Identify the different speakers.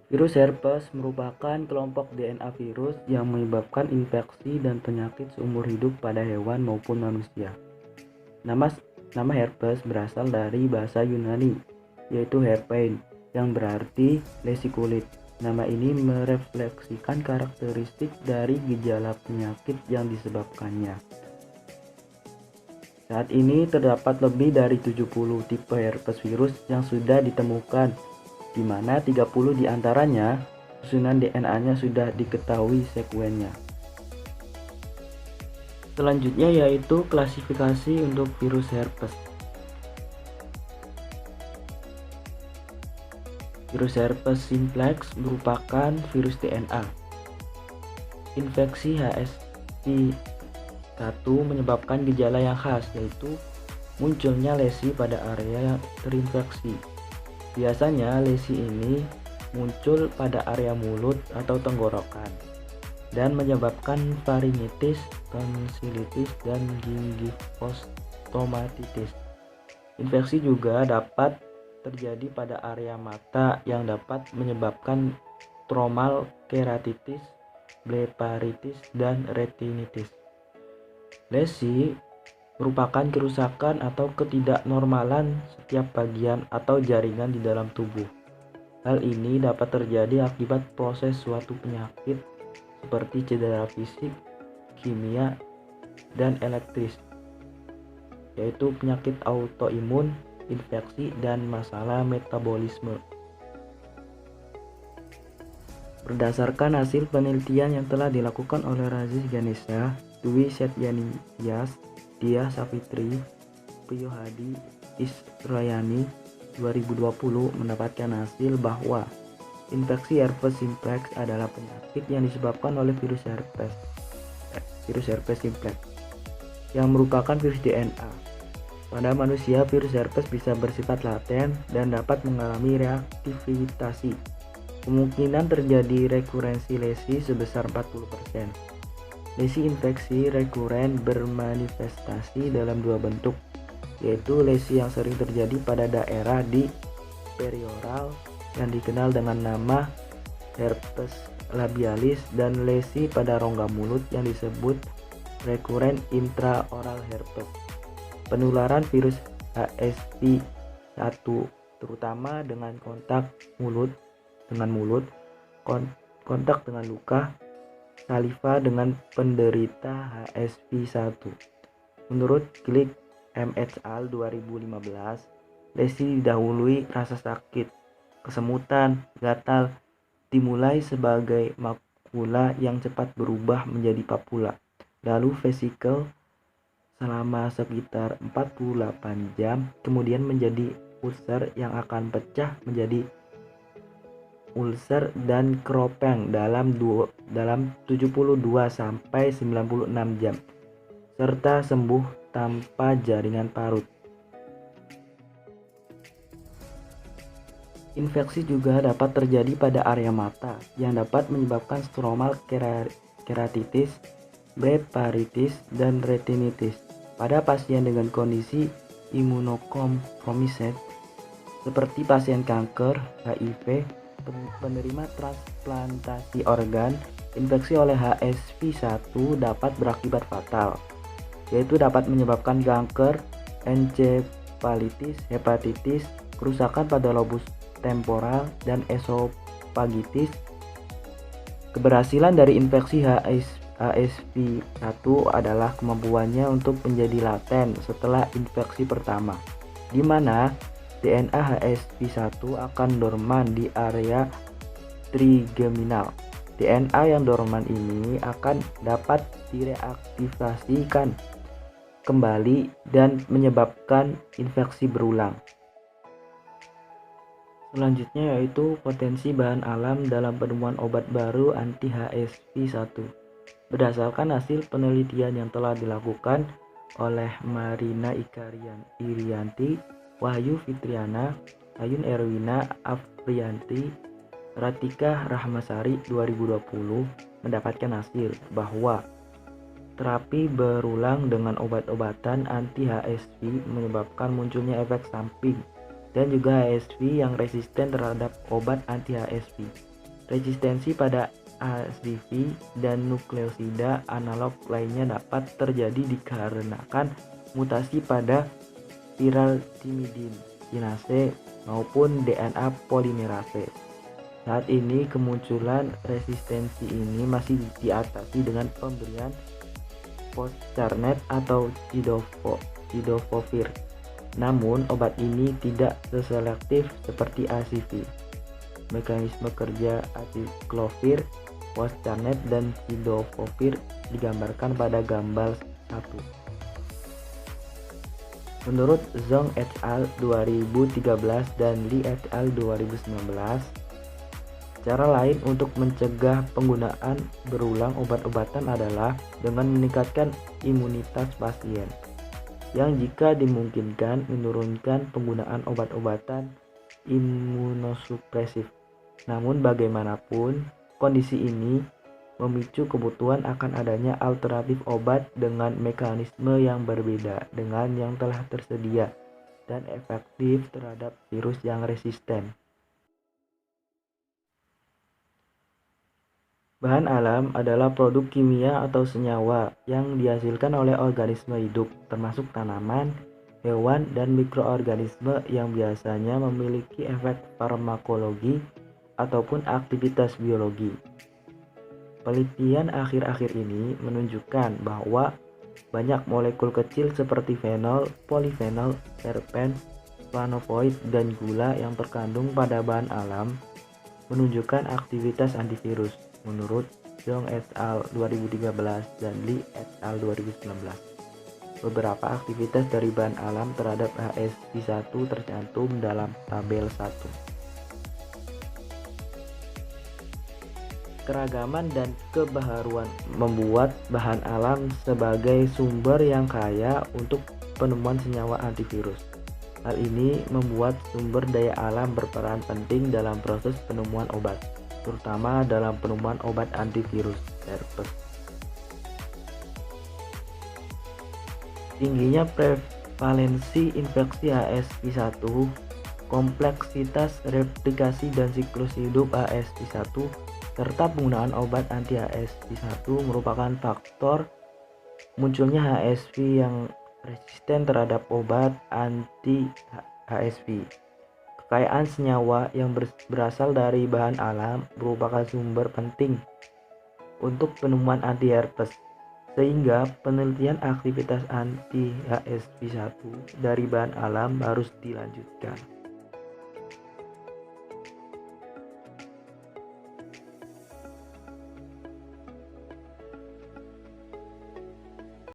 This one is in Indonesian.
Speaker 1: Virus herpes merupakan kelompok DNA virus yang menyebabkan infeksi dan penyakit seumur hidup pada hewan maupun manusia. Nama herpes berasal dari bahasa Yunani, yaitu herpein, yang berarti lesi kulit. Nama ini merefleksikan karakteristik dari gejala penyakit yang disebabkannya. Saat ini terdapat lebih dari 70 tipe herpes virus yang sudah ditemukan, di mana 30 diantaranya susunan DNA-nya sudah diketahui sekuennya. Selanjutnya yaitu klasifikasi untuk virus herpes. Virus herpes simplex merupakan virus DNA. Infeksi HSV 1 menyebabkan gejala yang khas, yaitu munculnya lesi pada area yang terinfeksi. Biasanya lesi ini muncul pada area mulut atau tenggorokan dan menyebabkan faringitis, tonsilitis, dan gingivostomatitis. Infeksi juga dapat terjadi pada area mata yang dapat menyebabkan traumal keratitis, blefaritis, dan retinitis. Lesi merupakan kerusakan atau ketidaknormalan setiap bagian atau jaringan di dalam tubuh. Hal ini dapat terjadi akibat proses suatu penyakit seperti cedera fisik, kimia, dan elektris, yaitu penyakit autoimun, infeksi, dan masalah metabolisme. Berdasarkan hasil penelitian yang telah dilakukan oleh Rajesh Ganesha, Dwi Setyanias, Dia Savitri, Priyo Hadi Israyani 2020 mendapatkan hasil bahwa infeksi herpes simplex adalah penyakit yang disebabkan oleh virus herpes simplex yang merupakan virus DNA. Pada manusia, virus herpes bisa bersifat laten dan dapat mengalami reaktivitas. Kemungkinan terjadi rekurensi lesi sebesar 40%. Lesi infeksi rekuren bermanifestasi dalam dua bentuk, yaitu lesi yang sering terjadi pada daerah di perioral yang dikenal dengan nama herpes labialis dan lesi pada rongga mulut yang disebut rekuren intraoral herpes. Penularan virus HSV 1 terutama dengan kontak mulut dengan mulut, kontak dengan luka, saliva dengan penderita HSV 1. Menurut Glick M. et al. 2015, lesi didahului rasa sakit, kesemutan, gatal, dimulai sebagai makula yang cepat berubah menjadi papula, lalu vesikel selama sekitar 48 jam, kemudian menjadi ulcer yang akan pecah menjadi ulcer dan keropeng dalam 72 sampai 96 jam, serta sembuh tanpa jaringan parut. Infeksi juga dapat terjadi pada area mata yang dapat menyebabkan stromal keratitis, blefaritis, dan retinitis. Pada pasien dengan kondisi imunokompromiset seperti pasien kanker, HIV, penerima transplantasi organ, infeksi oleh HSV-1 dapat berakibat fatal, yaitu dapat menyebabkan kanker, encefalitis, hepatitis, kerusakan pada lobus temporal, dan esofagitis. Keberhasilan dari infeksi HSV-1 adalah kemampuannya untuk menjadi laten setelah infeksi pertama, di mana DNA HSV-1 akan dorman di area trigeminal. DNA yang dorman ini akan dapat direaktivasikan kembali dan menyebabkan infeksi berulang. Selanjutnya yaitu potensi bahan alam dalam penemuan obat baru anti-HSV-1. Berdasarkan hasil penelitian yang telah dilakukan oleh Marina Irianti, Wahyu Fitriana, Ayun Erwina Afrianti, Ratika Rahmasari 2020 mendapatkan hasil bahwa terapi berulang dengan obat-obatan anti-HSV menyebabkan munculnya efek samping dan juga HSV yang resisten terhadap obat anti-HSV. Resistensi pada HSV dan nukleosida analog lainnya dapat terjadi dikarenakan mutasi pada viral thymidine kinase maupun DNA polimerase. Saat ini kemunculan resistensi ini masih diatasi dengan pemberian foscarnet atau cidofovir. Namun obat ini tidak seselektif seperti ACV. Mekanisme kerja aciclovir, foscarnet, dan cidofovir digambarkan pada gambar 1. Menurut Zhong et al. 2013 dan Li et al. 2019, cara lain untuk mencegah penggunaan berulang obat-obatan adalah dengan meningkatkan imunitas pasien, yang jika dimungkinkan menurunkan penggunaan obat-obatan imunosupresif. Namun bagaimanapun, kondisi ini memicu kebutuhan akan adanya alternatif obat dengan mekanisme yang berbeda dengan yang telah tersedia dan efektif terhadap virus yang resisten. Bahan alam adalah produk kimia atau senyawa yang dihasilkan oleh organisme hidup, termasuk tanaman, hewan, dan mikroorganisme yang biasanya memiliki efek farmakologi ataupun aktivitas biologi. Penelitian akhir-akhir ini menunjukkan bahwa banyak molekul kecil seperti fenol, polifenol, terpen, flavonoid, dan gula yang terkandung pada bahan alam menunjukkan aktivitas antivirus. Menurut Zhong et al. 2013 dan Li et al. 2019, beberapa aktivitas dari bahan alam terhadap HSV1 tercantum dalam tabel 1. Keragaman dan kebaharuan membuat bahan alam sebagai sumber yang kaya untuk penemuan senyawa antivirus. Hal ini membuat sumber daya alam berperan penting dalam proses penemuan obat, terutama dalam penemuan obat antivirus herpes. Tingginya prevalensi infeksi HSV1, kompleksitas replikasi dan siklus hidup HSV1, serta penggunaan obat anti-HSV1 merupakan faktor munculnya HSV yang resisten terhadap obat anti-HSV. Kekayaan senyawa yang berasal dari bahan alam merupakan sumber penting untuk penemuan anti-herpes, sehingga penelitian aktivitas anti-HSV1 dari bahan alam harus dilanjutkan.